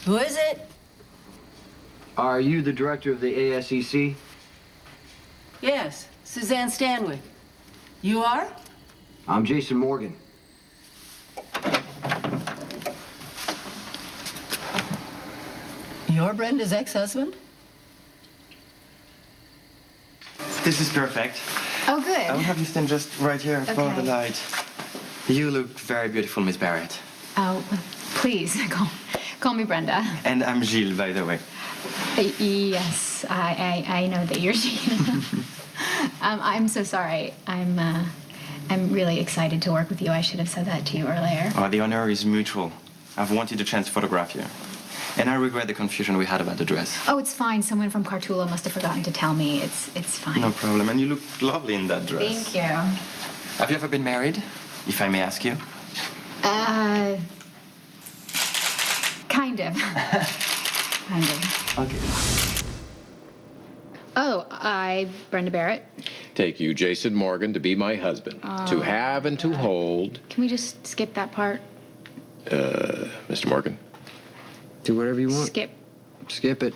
Who is it? Are you the director of the ASEC? Yes, Suzanne Stanwyck. You are? I'm Jason Morgan. You're Brenda's ex-husband? This is perfect. Oh, good. I'll have you stand just right here in front of the Okay. light. You look very beautiful, Miss Barrett. Oh, please, call me Brenda. And I'm Gilles, by the way. Yes, I know that you're Jean. I'm so sorry. I'm really excited to work with you. I should have said that to you earlier. Oh, the honor is mutual. I've wanted a chance to photograph you. And I regret the confusion we had about the dress. Oh, it's fine. Someone from Cartula must have forgotten to tell me. It's fine. No problem. And you look lovely in that dress. Thank you. Have you ever been married, if I may ask you? Kind of. Kind of. Okay. Oh, Brenda Barrett. Take you, Jason Morgan, to be my husband. To have and to hold. Can we just skip that part? Mr. Morgan. Do whatever you want. Skip it.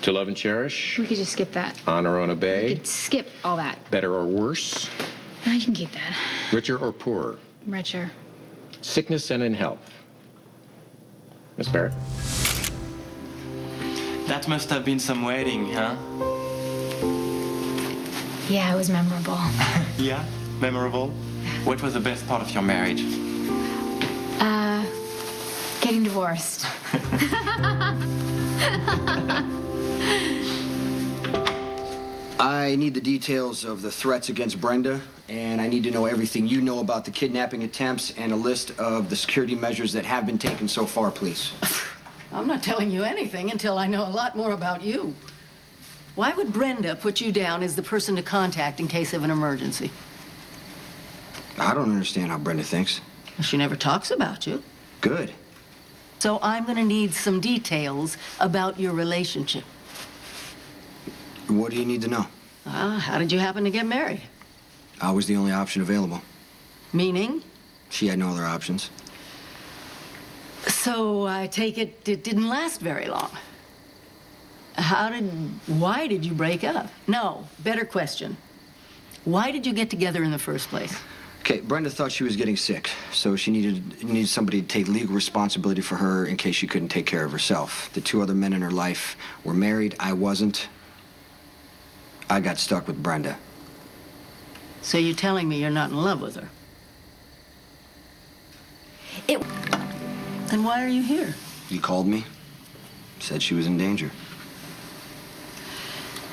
To love and cherish. We could just skip that. Honor and We obey. could skip all that. Better or worse. No, you can keep that. Richer or poorer. Richer. Sickness and in health. Miss Barrett. That must have been some wedding, huh? Yeah, it was memorable. Yeah? Memorable? What was the best part of your marriage? Getting divorced. I need the details of the threats against Brenda, and I need to know everything you know about the kidnapping attempts and a list of the security measures that have been taken so far, please. I'm not telling you anything until I know a lot more about you. Why would Brenda put you down as the person to contact in case of an emergency? I don't understand how Brenda thinks. She never talks about you. Good. So I'm gonna need some details about your relationship. What do you need to know? How did you happen to get married? I was the only option available. Meaning? She had no other options. So I take it didn't last very long. Why did you break up? No, better question. Why did you get together in the first place? Okay, Brenda thought she was getting sick, so she needed somebody to take legal responsibility for her in case she couldn't take care of herself. The two other men in her life were married. I wasn't. I got stuck with Brenda. So you're telling me you're not in love with her? Then why are you here? You called me, said she was in danger.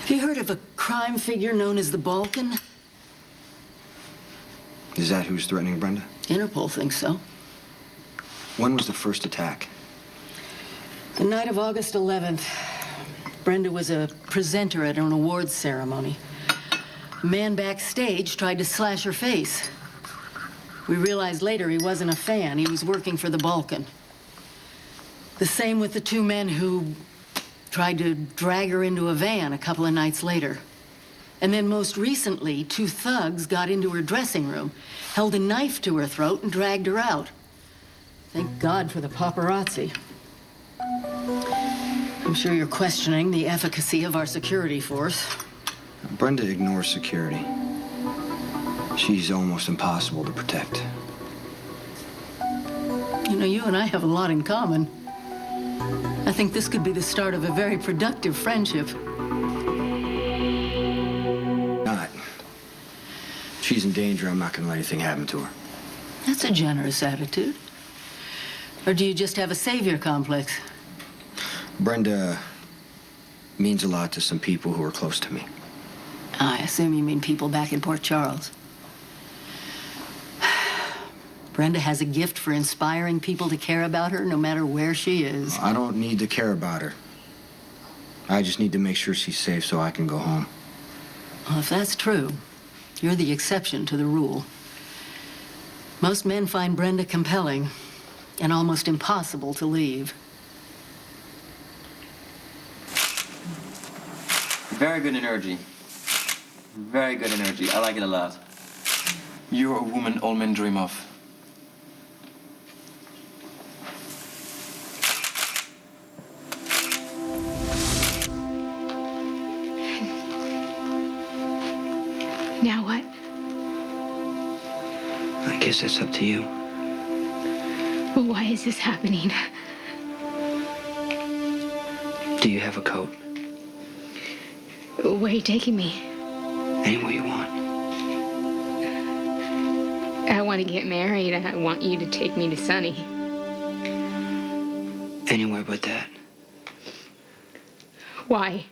Have you heard of a crime figure known as the Balkan? Is that who's threatening Brenda? Interpol thinks so. When was the first attack? The night of August 11th, Brenda was a presenter at an awards ceremony. A man backstage tried to slash her face. We realized later he wasn't a fan. He was working for the Balkan. The same with the two men who tried to drag her into a van a couple of nights later. And then most recently, two thugs got into her dressing room, held a knife to her throat, and dragged her out. Thank God for the paparazzi. I'm sure you're questioning the efficacy of our security force. Brenda ignores security. She's almost impossible to protect. You know, you and I have a lot in common. I think this could be the start of a very productive friendship. Not. She's in danger. I'm not going to let anything happen to her. That's a generous attitude. Or do you just have a savior complex? Brenda means a lot to some people who are close to me. I assume you mean people back in Port Charles. Brenda has a gift for inspiring people to care about her no matter where she is. I don't need to care about her. I just need to make sure she's safe so I can go home. Well, if that's true, you're the exception to the rule. Most men find Brenda compelling and almost impossible to leave. Very good energy. Very good energy. I like it a lot. You're a woman all men dream of. Now what? I guess that's up to you. Well, why is this happening? Do you have a coat? Where are you taking me? Anywhere you want. I want to get married. I want you to take me to Sonny. Anywhere but that. Why?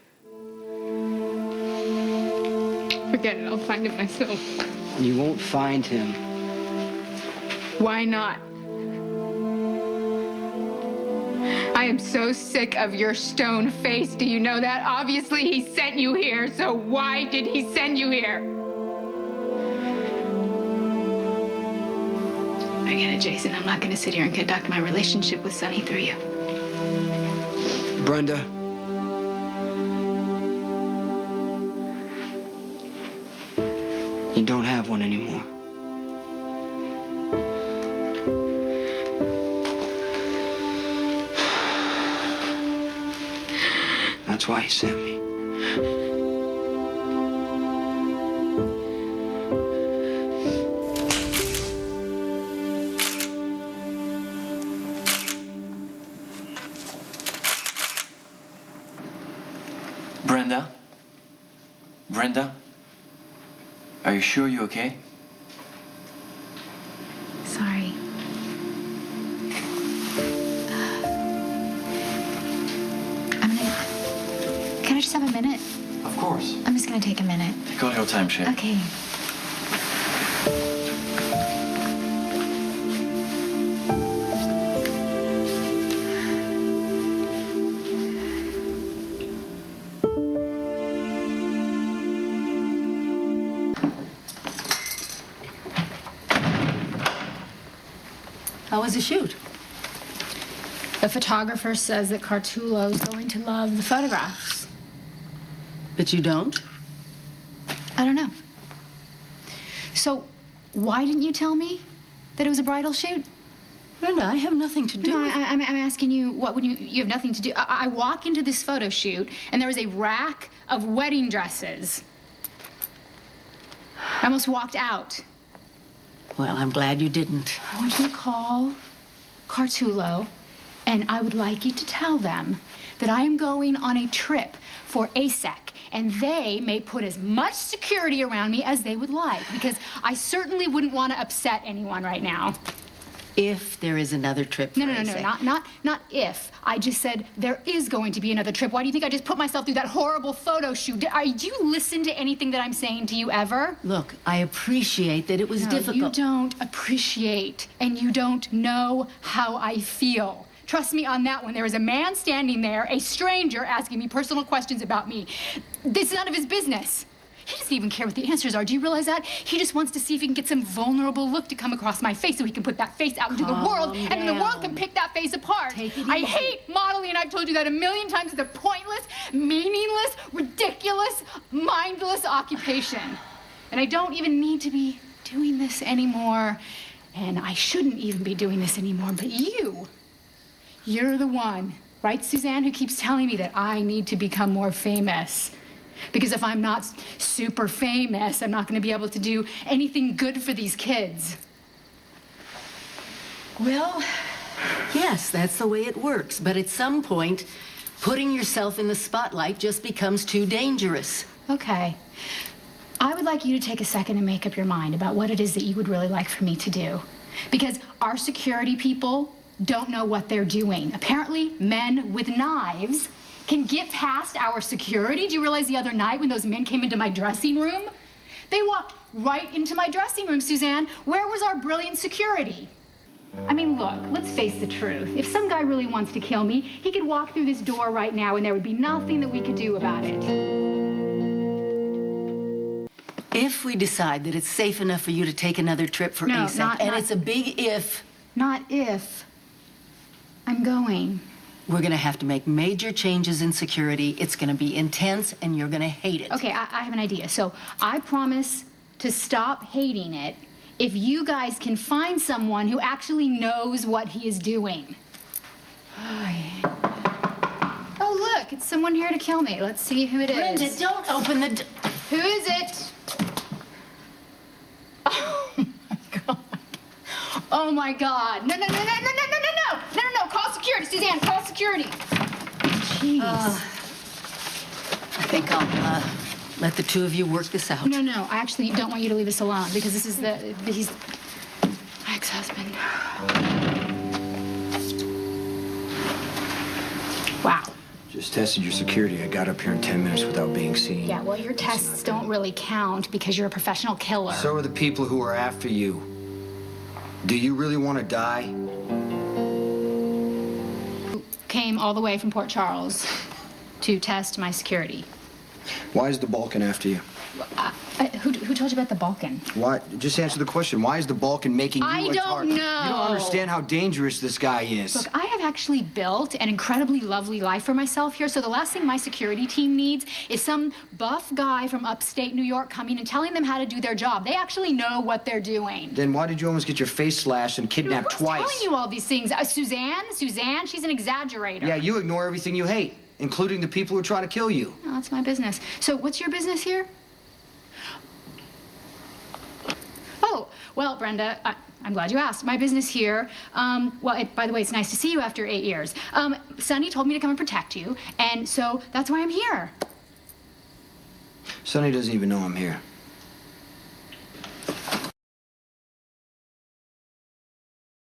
Forget it. I'll find it myself. You won't find him. Why not? I am so sick of your stone face. Do you know that? Obviously, he sent you here. So why did he send you here? I get it, Jason. I'm not going to sit here and conduct my relationship with Sonny through you. Brenda. You don't have one anymore. That's why he sent me. Brenda? Brenda? Are you sure you're okay? Sorry. Can I just have a minute? Of course. I'm just gonna take a minute. Take all your time, Shay. Okay. How was the shoot? The photographer says that Cartullo's going to love the photographs. But you don't? I don't know. So, why didn't you tell me that it was a bridal shoot? Brenda, I have nothing to do No, with it. I'm asking you, what would you have nothing to do? I walk into this photo shoot, and there was a rack of wedding dresses. I almost walked out. Well, I'm glad you didn't. I want you to call Cartullo, and I would like you to tell them that I am going on a trip for ASEC, and they may put as much security around me as they would like, because I certainly wouldn't want to upset anyone right now. If there is another trip for No, ASEC. not if. I just said there is going to be another trip. Why do you think I just put myself through that horrible photo shoot? Do you listen to anything that I'm saying to you ever? Look, I appreciate that it was No, difficult. you don't appreciate, and you don't know how I feel. Trust me on that one. There is a man standing there, a stranger, asking me personal questions about me. This is none of his business. He doesn't even care what the answers are. Do you realize that? He just wants to see if he can get some vulnerable look to come across my face so he can put that face out into the world, and then the world can pick that face apart. Take it I easy. hate modeling, and I've told you that a million times. It's a pointless, meaningless, ridiculous, mindless occupation. And I don't even need to be doing this anymore, and I shouldn't even be doing this anymore, but you're the one, right, Suzanne, who keeps telling me that I need to become more famous. Because if I'm not super famous, I'm not going to be able to do anything good for these kids. Well, yes, that's the way it works. But at some point, putting yourself in the spotlight just becomes too dangerous. Okay. I would like you to take a second and make up your mind about what it is that you would really like for me to do. Because our security people don't know what they're doing. Apparently, men with knives can get past our security. Do you realize the other night when those men came into my dressing room? They walked right into my dressing room, Suzanne. Where was our brilliant security? I mean, look, let's face the truth. If some guy really wants to kill me, he could walk through this door right now and there would be nothing that we could do about it. If we decide that it's safe enough for you to take another trip for No, ASEC, and it's a big if, Not if. I'm going. we're going to have to make major changes in security. It's going to be intense, and you're going to hate it. Okay, I have an idea. So I promise to stop hating it if you guys can find someone who actually knows what he is doing. Oh, look, it's someone here to kill me. Let's see who it is. Brenda, don't open the door. Who is it? Oh my God. No. Call security. Suzanne, call security. Jeez. I think I'll let the two of you work this out. No. I actually don't want you to leave us alone because he's my ex-husband. Wow. Just tested your security. I got up here in 10 minutes without being seen. Yeah, well, your tests don't really count because you're a professional killer. So are the people who are after you. Do you really want to die? Came all the way from Port Charles to test my security. Why is the Balkan after you? Who told you about the Balkan? Why? Just answer the question. Why is the Balkan making you I a don't target? know. You don't understand how dangerous this guy is. Look, I have actually built an incredibly lovely life for myself here, so the last thing my security team needs is some buff guy from upstate New York coming and telling them how to do their job. They actually know what they're doing. Then why did you almost get your face slashed and kidnapped Who's twice? telling you all these things? Suzanne, she's an exaggerator. Yeah, you ignore everything you hate, including the people who try to kill you. Oh, that's my business. So what's your business here? Oh, well, Brenda, I'm glad you asked. My business here, by the way, it's nice to see you after 8 years. Sonny told me to come and protect you, and so that's why I'm here. Sonny doesn't even know I'm here.